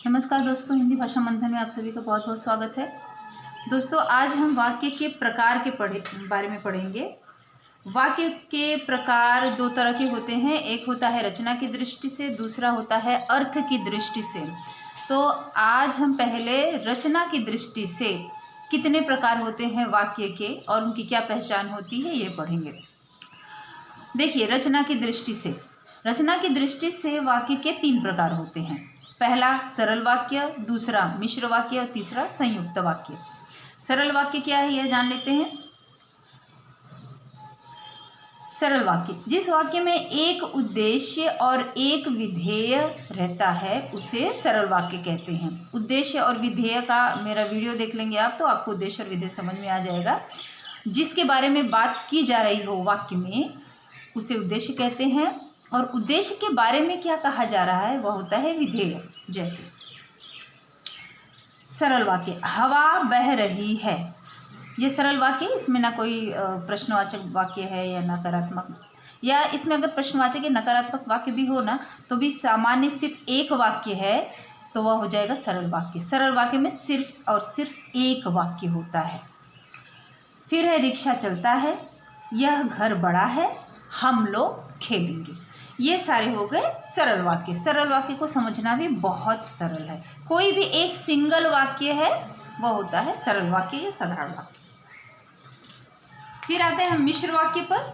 नमस्कार दोस्तों, हिंदी भाषा मंथन में आप सभी का बहुत बहुत स्वागत है। दोस्तों, आज हम वाक्य के प्रकार के बारे में पढ़ेंगे। वाक्य के प्रकार दो तरह के होते हैं, एक होता है रचना की दृष्टि से, दूसरा होता है अर्थ की दृष्टि से। तो आज हम पहले रचना की दृष्टि से कितने प्रकार होते हैं वाक्य के और उनकी क्या पहचान होती है ये पढ़ेंगे। देखिए, रचना की दृष्टि से वाक्य के 3 प्रकार होते हैं। पहला सरल वाक्य, दूसरा मिश्र वाक्य और तीसरा संयुक्त वाक्य। सरल वाक्य क्या है यह जान लेते हैं। सरल वाक्य, जिस वाक्य में एक उद्देश्य और एक विधेय रहता है उसे सरल वाक्य कहते हैं। उद्देश्य और विधेय का मेरा वीडियो देख लेंगे आप तो आपको उद्देश्य और विधेय समझ में आ जाएगा। जिसके बारे में बात की जा रही हो वाक्य में उसे उद्देश्य कहते हैं, और उद्देश्य के बारे में क्या कहा जा रहा है वह होता है विधेय। जैसे सरल वाक्य, हवा बह रही है, ये सरल वाक्य। इसमें ना कोई प्रश्नवाचक वाक्य है या नकारात्मक, या इसमें अगर प्रश्नवाचक या नकारात्मक वाक्य भी हो ना तो भी सामान्य सिर्फ एक वाक्य है तो वह हो जाएगा सरल वाक्य। सरल वाक्य में सिर्फ और सिर्फ एक वाक्य होता है। फिर है रिक्शा चलता है, यह घर बड़ा है, हम लोग खेलेंगे। ये सारे हो गए सरल वाक्य। सरल वाक्य को समझना भी बहुत सरल है। कोई भी एक सिंगल वाक्य है वह होता है सरल वाक्य या साधारण वाक्य। फिर आते हैं मिश्र वाक्य पर।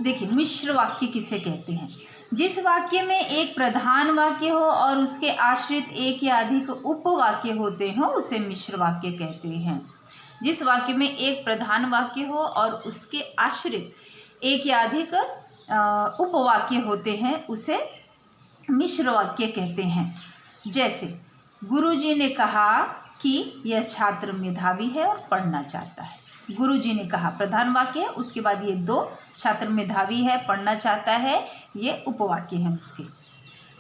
देखिए, मिश्र वाक्य किसे कहते हैं। जिस वाक्य में एक प्रधान वाक्य हो और उसके आश्रित एक या अधिक उपवाक्य होते हो उसे मिश्र वाक्य कहते हैं। जिस वाक्य में एक प्रधान वाक्य हो और उसके आश्रित एक या अधिक उपवाक्य होते हैं उसे मिश्र वाक्य कहते हैं। जैसे गुरुजी ने कहा कि यह छात्र मेधावी है और पढ़ना चाहता है। गुरुजी ने कहा प्रधान वाक्य है, उसके बाद ये 2 छात्र मेधावी है पढ़ना चाहता है, ये उपवाक्य हैं उसके।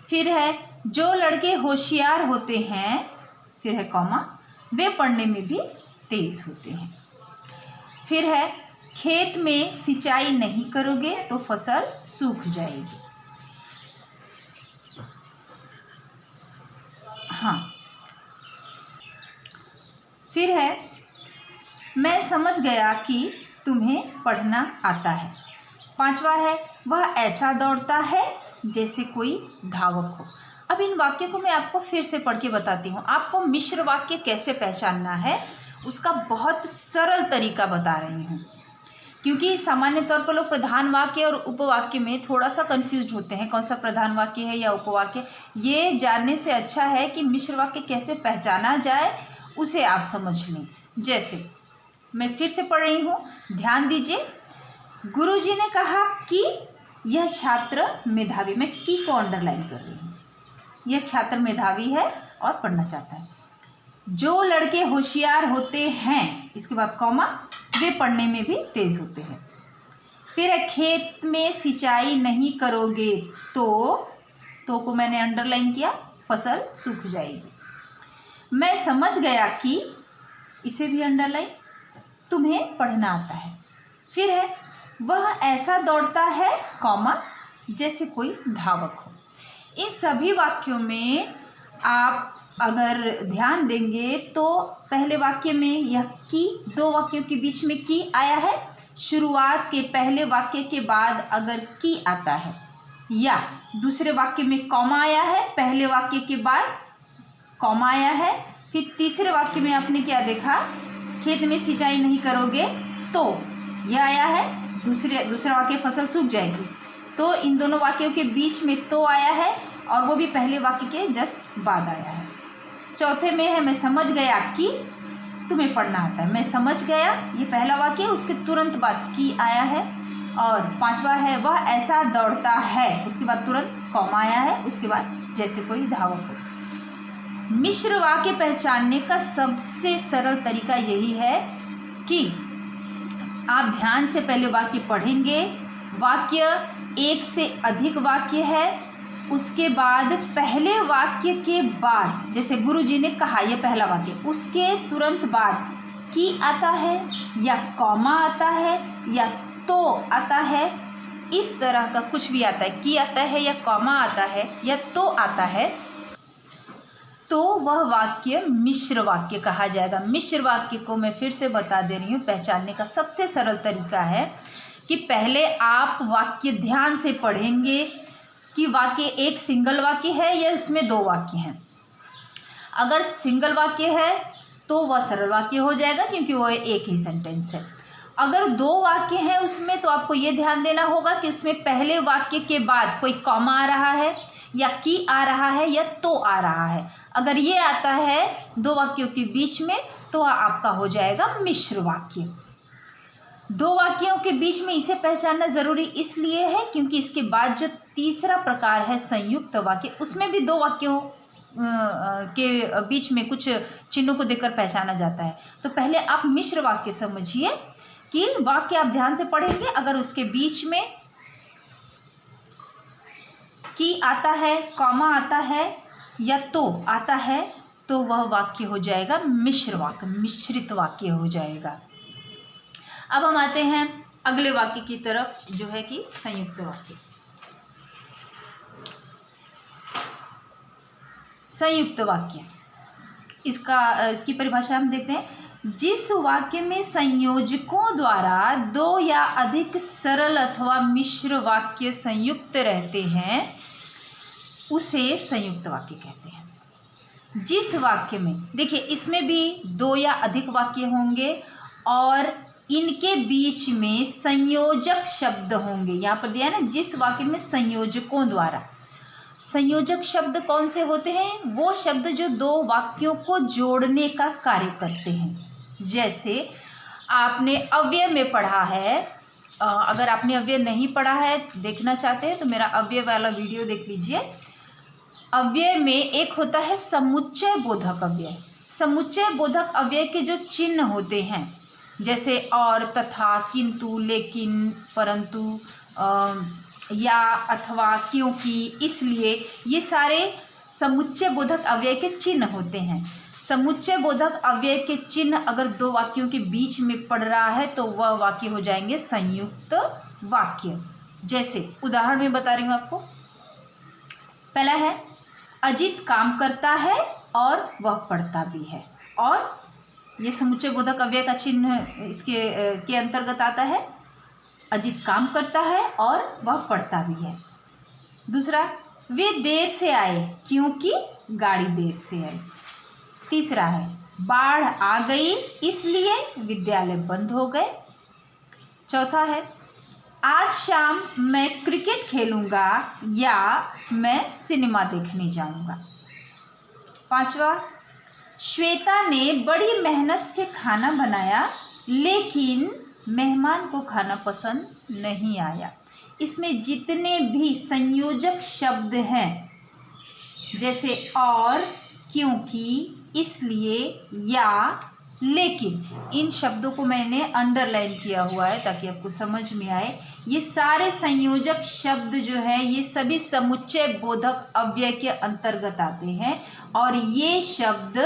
फिर है जो लड़के होशियार होते हैं, फिर है कॉमा, वे पढ़ने में भी तेज होते हैं। फिर है खेत में सिंचाई नहीं करोगे तो फसल सूख जाएगी। हाँ, फिर है मैं समझ गया कि तुम्हें पढ़ना आता है। 5वां है वह ऐसा दौड़ता है जैसे कोई धावक हो। अब इन वाक्यों को मैं आपको फिर से पढ़ के बताती हूँ। आपको मिश्र वाक्य कैसे पहचानना है उसका बहुत सरल तरीका बता रही हूँ, क्योंकि सामान्य तौर पर लोग प्रधान वाक्य और उपवाक्य में थोड़ा सा कंफ्यूज होते हैं, कौन सा प्रधान वाक्य है या उपवाक्य। ये जानने से अच्छा है कि मिश्र वाक्य कैसे पहचाना जाए उसे आप समझ लें। जैसे मैं फिर से पढ़ रही हूँ, ध्यान दीजिए। गुरुजी ने कहा कि यह छात्र मेधावी, मैं की को अंडरलाइन कर रही हूँ, यह छात्र मेधावी है और पढ़ना चाहता है। जो लड़के होशियार होते हैं, इसके बाद कॉमा, वे पढ़ने में भी तेज होते हैं। फिर है खेत में सिंचाई नहीं करोगे तो को मैंने अंडरलाइन किया, फसल सूख जाएगी। मैं समझ गया कि, इसे भी अंडरलाइन, तुम्हें पढ़ना आता है। फिर है वह ऐसा दौड़ता है कॉमा जैसे कोई धावक हो। इन सभी वाक्यों में आप अगर ध्यान देंगे तो पहले वाक्य में यह की, 2 वाक्यों के बीच में की आया है। शुरुआत के पहले वाक्य के बाद अगर की आता है, या दूसरे वाक्य में कॉमा आया है, पहले वाक्य के बाद कॉमा आया है। फिर तीसरे वाक्य में आपने क्या देखा, खेत में सिंचाई नहीं करोगे तो यह आया है, दूसरा वाक्य फसल सूख जाएगी। तो इन दोनों वाक्यों के बीच में तो आया है और वो भी पहले वाक्य के जस्ट बाद आया है। चौथे में है मैं समझ गया कि तुम्हें पढ़ना आता है। मैं समझ गया, ये पहला वाक्य है, उसके तुरंत बाद की आया है। और 5वां है वह ऐसा दौड़ता है, उसके बाद तुरंत कॉमा आया है, उसके बाद जैसे कोई धावक हो। मिश्र वाक्य पहचानने का सबसे सरल तरीका यही है कि आप ध्यान से पहले वाक्य पढ़ेंगे। वाक्य एक से अधिक वाक्य है, उसके बाद पहले वाक्य के बाद, जैसे गुरुजी ने कहा यह पहला वाक्य, उसके तुरंत बाद की आता है या कॉमा आता है या तो आता है इस तरह का कुछ भी आता है, की आता है या कॉमा आता है या तो आता है, तो वह वाक्य मिश्र वाक्य कहा जाएगा। मिश्र वाक्य को मैं फिर से बता दे रही हूँ, पहचानने का सबसे सरल तरीका है कि पहले आप वाक्य ध्यान से पढ़ेंगे कि वाक्य एक सिंगल वाक्य है या इसमें दो वाक्य हैं। अगर सिंगल वाक्य है तो वह सरल वाक्य हो जाएगा क्योंकि वह एक ही सेंटेंस है। अगर दो वाक्य हैं उसमें, तो आपको ये ध्यान देना होगा कि उसमें पहले वाक्य के बाद कोई कॉमा आ रहा है या की आ रहा है या तो आ रहा है। अगर ये आता है दो वाक्यों के बीच में तो आपका हो जाएगा मिश्र वाक्य। दो वाक्यों के बीच में इसे पहचानना ज़रूरी इसलिए है क्योंकि इसके बाद जो तीसरा प्रकार है संयुक्त वाक्य, उसमें भी दो वाक्यों के बीच में कुछ चिन्हों को देखकर पहचाना जाता है। तो पहले आप मिश्र वाक्य समझिए कि वाक्य आप ध्यान से पढ़ेंगे, अगर उसके बीच में की आता है, कॉमा आता है या तो आता है, तो वह वाक्य हो जाएगा मिश्र वाक्य, मिश्रित वाक्य हो जाएगा। अब हम आते हैं अगले वाक्य की तरफ, जो है कि संयुक्त वाक्य। संयुक्त वाक्य, इसकी परिभाषा हम देखते हैं। जिस वाक्य में संयोजकों द्वारा दो या अधिक सरल अथवा मिश्र वाक्य संयुक्त रहते हैं उसे संयुक्त वाक्य कहते हैं। जिस वाक्य में, देखिए इसमें भी दो या अधिक वाक्य होंगे और इनके बीच में संयोजक शब्द होंगे। यहाँ पर दिया है ना, जिस वाक्य में संयोजकों द्वारा। संयोजक शब्द कौन से होते हैं? वो शब्द जो दो वाक्यों को जोड़ने का कार्य करते हैं। जैसे आपने अव्यय में पढ़ा है, अगर आपने अव्यय नहीं पढ़ा है, देखना चाहते हैं तो मेरा अव्यय वाला वीडियो देख लीजिए। अव्यय में एक होता है समुच्चय बोधक अव्यय। समुच्चय बोधक अव्यय के जो चिन्ह होते हैं, जैसे और, तथा, किंतु, लेकिन, परंतु, या, अथवा, क्योंकि, इसलिए, ये सारे समुच्चय बोधक अव्यय के चिन्ह होते हैं। समुच्चय बोधक अव्यय के चिन्ह अगर दो वाक्यों के बीच में पड़ रहा है तो वह वाक्य हो जाएंगे संयुक्त वाक्य। जैसे उदाहरण में बता रही हूँ आपको। पहला है, अजित काम करता है और वह पढ़ता भी है। और ये समुच्चय बोधक अव्यय का चिन्ह इसके के अंतर्गत आता है। अजित काम करता है और वह पढ़ता भी है। दूसरा, वे देर से आए क्योंकि गाड़ी देर से आई। तीसरा है, बाढ़ आ गई इसलिए विद्यालय बंद हो गए। चौथा है, आज शाम मैं क्रिकेट खेलूंगा या मैं सिनेमा देखने जाऊंगा। पांचवा, श्वेता ने बड़ी मेहनत से खाना बनाया लेकिन मेहमान को खाना पसंद नहीं आया। इसमें जितने भी संयोजक शब्द हैं, जैसे और, क्योंकि, इसलिए, या, लेकिन, इन शब्दों को मैंने अंडरलाइन किया हुआ है ताकि आपको समझ में आए। ये सारे संयोजक शब्द जो है ये सभी समुच्चय बोधक अव्यय के अंतर्गत आते हैं और ये शब्द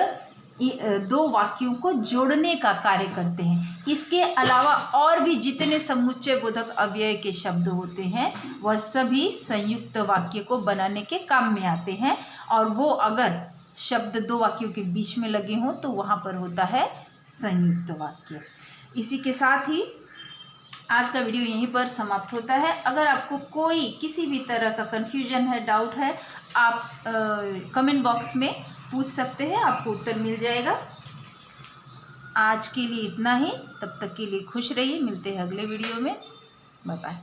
दो वाक्यों को जोड़ने का कार्य करते हैं। इसके अलावा और भी जितने समुच्चय बोधक अव्यय के शब्द होते हैं वह सभी संयुक्त वाक्य को बनाने के काम में आते हैं और वो अगर शब्द दो वाक्यों के बीच में लगे हों तो वहाँ पर होता है संयुक्त वाक्य। इसी के साथ ही आज का वीडियो यहीं पर समाप्त होता है। अगर आपको कोई किसी भी तरह का कन्फ्यूजन है, डाउट है, आप कमेंट बॉक्स में पूछ सकते हैं, आपको उत्तर मिल जाएगा। आज के लिए इतना ही, तब तक के लिए खुश रहिए। मिलते हैं अगले वीडियो में। Bye bye.